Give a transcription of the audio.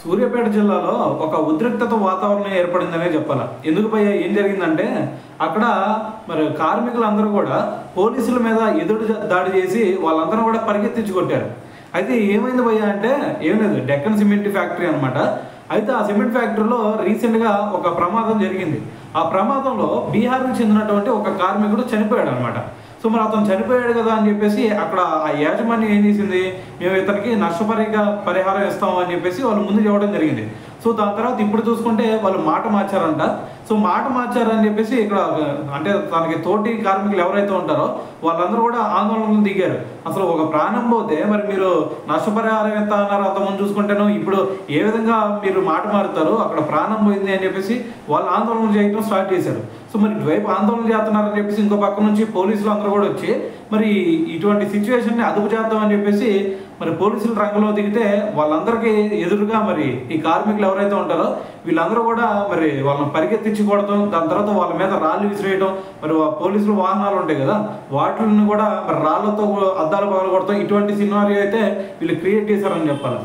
సూర్యాపేట జిల్లాలో ఒక ఉద్రిక్తత వాతావరణం ఏర్పడిందనే చెప్పాలి. ఎందుకు భయ్యా ఏం జరిగిందంటే అక్కడ మరి కార్మికులందరూ కూడా పోలీసుల మీద ఎదురు దాడి చేసి వాళ్ళందరూ కూడా పరిగెత్తించి కొట్టారు. అయితే ఏమైంది భయ్యా అంటే ఏం లేదు, డెక్కన్ సిమెంట్ ఫ్యాక్టరీ అనమాట. అయితే ఆ సిమెంట్ ఫ్యాక్టరీలో రీసెంట్గా ఒక ప్రమాదం జరిగింది. ఆ ప్రమాదంలో బీహార్కి చెందినటువంటి ఒక కార్మికుడు చనిపోయాడు అనమాట. సో మరి అతను చనిపోయాడు కదా అని చెప్పేసి అక్కడ ఆ యాజమాన్యం ఏం చేసింది, మేము ఇతనికి పరిహారం ఇస్తాము అని చెప్పేసి వాళ్ళు ముందు చెప్పడం జరిగింది. సో దాని తర్వాత ఇప్పుడు చూసుకుంటే వాళ్ళు మాట మార్చారంట. సో మాట మార్చారని చెప్పేసి ఇక్కడ అంటే తనకి తోటి కార్మికులు ఎవరైతే ఉంటారో వాళ్ళందరూ కూడా ఆందోళనలు దిగారు. అసలు ఒక ప్రాణం పోతే మరి మీరు నష్టపరిహారం ఎంత అన్నారు, అంతమంది చూసుకుంటేనో ఇప్పుడు ఏ విధంగా మీరు మాట మారుతారు, అక్కడ ప్రాణం పోయింది అని చెప్పేసి వాళ్ళు ఆందోళన చేయడం స్టార్ట్ చేశారు. సో మరి ఇటువైపు ఆందోళన చేస్తున్నారని చెప్పేసి ఇంకో పక్క నుంచి పోలీసులు అందరూ కూడా వచ్చి మరి ఇటువంటి సిచ్యువేషన్ని అదుపు చేద్దామని చెప్పేసి మరి పోలీసులు రంగంలో దిగితే వాళ్ళందరికీ ఎదురుగా మరి ఈ కార్మికులు ఎవరైతే ఉంటారో వీళ్ళందరూ కూడా మరి వాళ్ళని పరిగెత్తించి కొడతాం, దాని తర్వాత వాళ్ళ మీద రాళ్ళు విసిరేయడం, మరి పోలీసులు వాహనాలు ఉంటాయి కదా వాటిని కూడా మరి రాళ్లతో అద్దాలు పగలగొడతాం, ఇటువంటి సినారియో అయితే వీళ్ళు క్రియేట్ చేశారని చెప్పాలి.